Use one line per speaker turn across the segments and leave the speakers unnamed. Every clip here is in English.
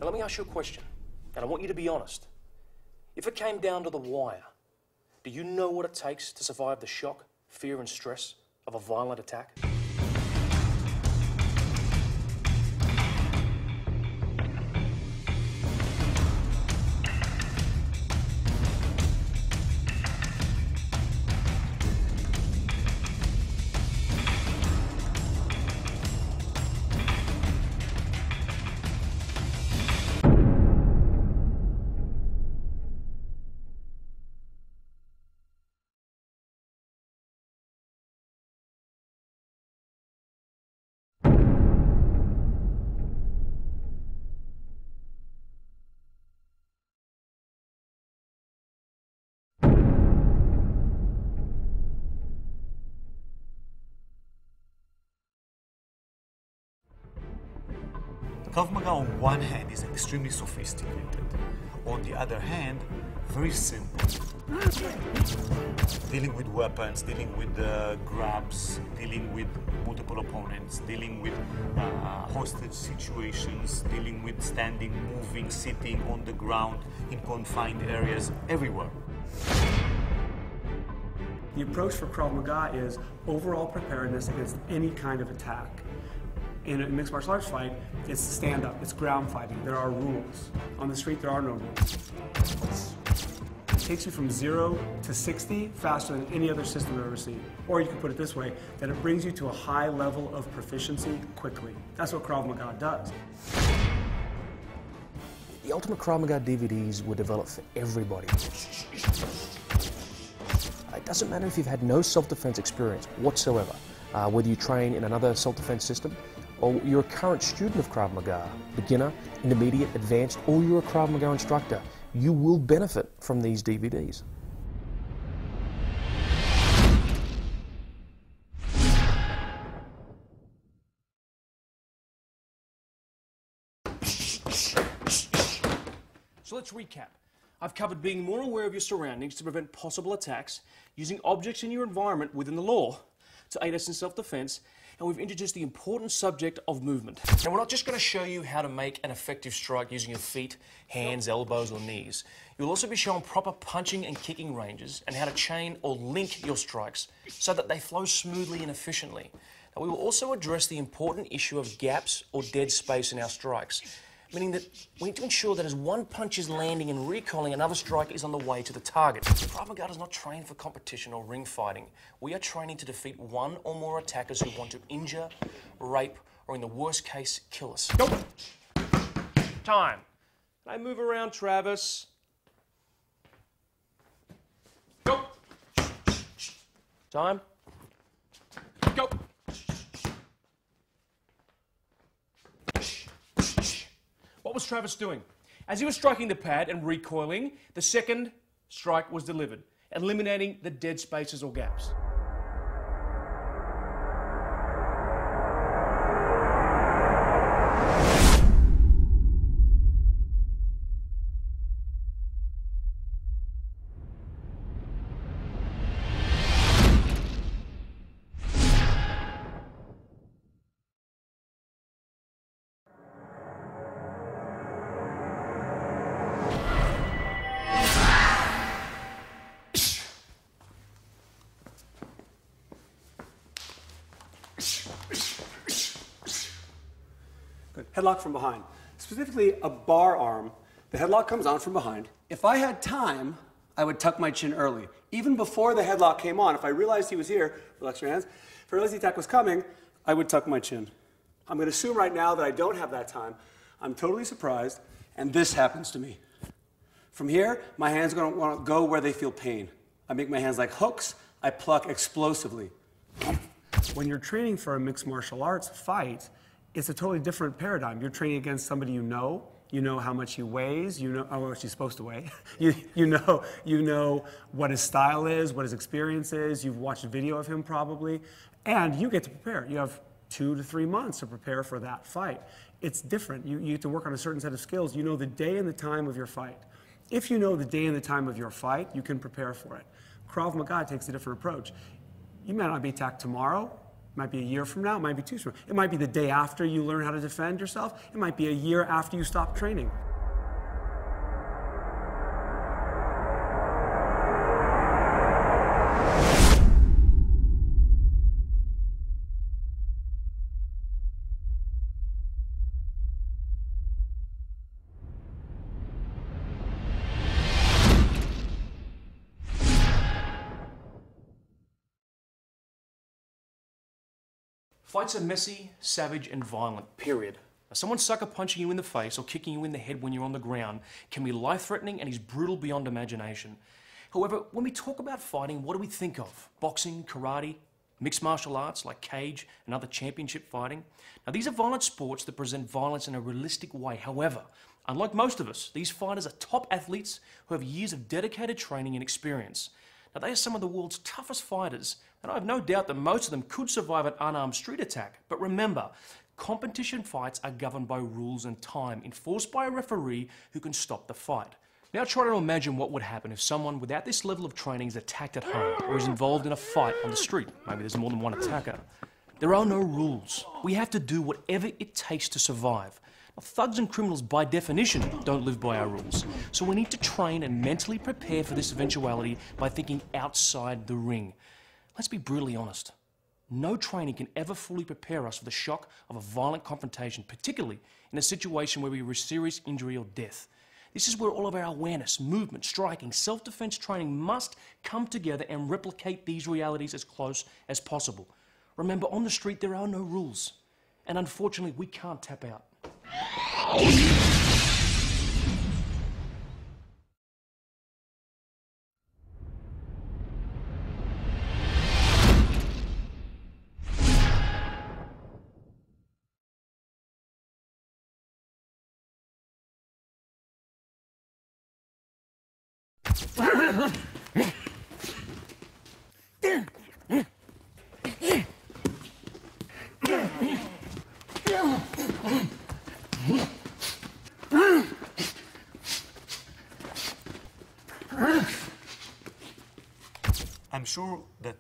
Now let me ask you a question, and I want you to be honest. If it came down to the wire, do you know what it takes to survive the shock, fear and stress of a violent attack?
Krav Maga on one hand is extremely sophisticated, on the other hand, very simple. Dealing with weapons, dealing with grabs, dealing with multiple opponents, dealing with hostage situations, dealing with standing, moving, sitting on the ground in confined areas, everywhere.
The approach for Krav Maga is overall preparedness against any kind of attack. In a mixed martial arts fight, it's stand-up, it's ground fighting. There are rules. On the street, there are no rules. It takes you from 0 to 60 faster than any other system I've ever seen. Or you can put it this way, that it brings you to a high level of proficiency quickly. That's what Krav Maga does.
The Ultimate Krav Maga DVDs were developed for everybody. It doesn't matter if you've had no self-defense experience whatsoever, whether you train in another self-defense system, or you're a current student of Krav Maga, beginner, intermediate, advanced, or you're a Krav Maga instructor, you will benefit from these DVDs. So let's recap. I've covered being more aware of your surroundings to prevent possible attacks, using objects in your environment within the law to aid us in self-defense, and we've introduced the important subject of movement. Now, we're not just going to show you how to make an effective strike using your feet, hands, elbows, or knees. You'll also be shown proper punching and kicking ranges and how to chain or link your strikes so that they flow smoothly and efficiently. Now, we will also address the important issue of gaps or dead space in our strikes, meaning that we need to ensure that as one punch is landing and recoiling, another strike is on the way to the target. Krav Maga does not train for competition or ring fighting. We are training to defeat one or more attackers who want to injure, rape, or in the worst case, kill us. Go! Time. Can I move around, Travis? Go! Time. Go! What was Travis doing? As he was striking the pad and recoiling, the second strike was delivered, eliminating the dead spaces or gaps.
Good. Headlock from behind. Specifically, a bar arm. The headlock comes on from behind. If I had time, I would tuck my chin early. Even before the headlock came on, if I realized he was here, relax your hands, if I realized the attack was coming, I would tuck my chin. I'm going to assume right now that I don't have that time. I'm totally surprised, and this happens to me. From here, my hands are going to want to go where they feel pain. I make my hands like hooks. I pluck explosively. When you're training for a mixed martial arts fight, it's a totally different paradigm. You're training against somebody you know how much he weighs, you know how much he's supposed to weigh, you know what his style is, what his experience is, you've watched a video of him probably, and you get to prepare. You have 2 to 3 months to prepare for that fight. It's different. You have to work on a certain set of skills. You know the day and the time of your fight. If you know the day and the time of your fight, you can prepare for it. Krav Maga takes a different approach. You may not be attacked tomorrow, It might be a year from now, it might be 2 years from now. It might be the day after you learn how to defend yourself. It might be a year after you stop training.
Fights are messy, savage, and violent, period. Now, someone sucker punching you in the face or kicking you in the head when you're on the ground can be life-threatening and is brutal beyond imagination. However, when we talk about fighting, what do we think of? Boxing, karate, mixed martial arts like cage and other championship fighting? Now, these are violent sports that present violence in a realistic way. However, unlike most of us, these fighters are top athletes who have years of dedicated training and experience. Now, they are some of the world's toughest fighters, and I have no doubt that most of them could survive an unarmed street attack. But remember, competition fights are governed by rules and time, enforced by a referee who can stop the fight. Now try to imagine what would happen if someone without this level of training is attacked at home or is involved in a fight on the street. Maybe there's more than one attacker. There are no rules. We have to do whatever it takes to survive. Now, thugs and criminals, by definition, don't live by our rules. So we need to train and mentally prepare for this eventuality by thinking outside the ring. Let's be brutally honest. No training can ever fully prepare us for the shock of a violent confrontation, particularly in a situation where we risk serious injury or death. This is where all of our awareness, movement, striking, self-defense training must come together and replicate these realities as close as possible. Remember, on the street there are no rules, and unfortunately we can't tap out.
I'm sure that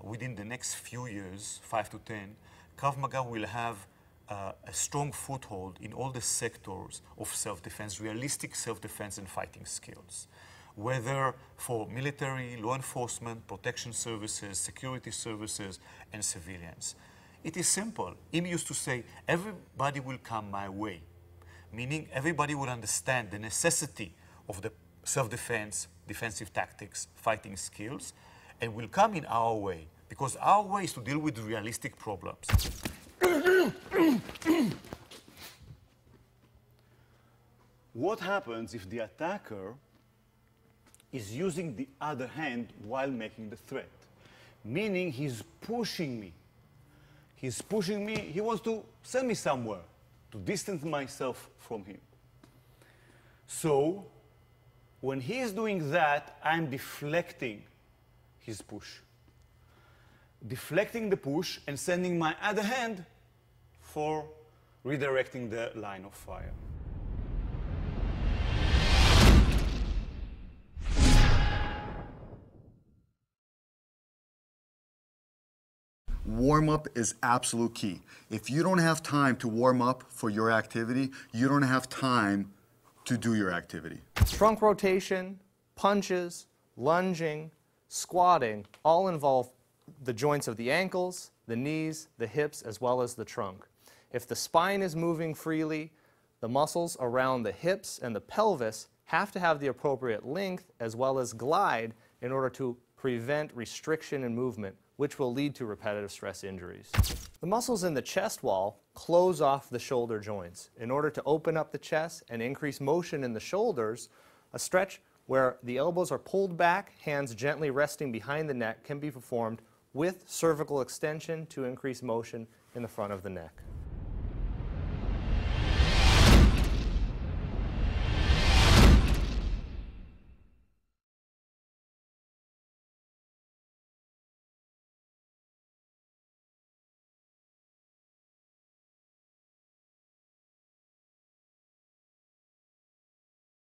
within the next few years, 5 to 10, Krav Maga will have a strong foothold in all the sectors of self-defense, realistic self-defense and fighting skills, whether for military, law enforcement, protection services, security services, and civilians. It is simple. Imi used to say, everybody will come my way, meaning everybody will understand the necessity of the self-defense, defensive tactics, fighting skills, and will come in our way, because our way is to deal with realistic problems.
What happens if the attacker is using the other hand while making the threat? Meaning he's pushing me. He's pushing me, he wants to send me somewhere, to distance myself from him. So, when he is doing that, I'm deflecting his push. Deflecting the push and sending my other hand for redirecting the line of fire.
Warm-up is absolute key. If you don't have time to warm up for your activity, you don't have time to do your activity.
Trunk rotation, punches, lunging, squatting all involve the joints of the ankles, the knees, the hips, as well as the trunk. If the spine is moving freely, the muscles around the hips and the pelvis have to have the appropriate length as well as glide in order to prevent restriction in movement, which will lead to repetitive stress injuries. The muscles in the chest wall close off the shoulder joints. In order to open up the chest and increase motion in the shoulders, a stretch where the elbows are pulled back, hands gently resting behind the neck can be performed with cervical extension to increase motion in the front of the neck.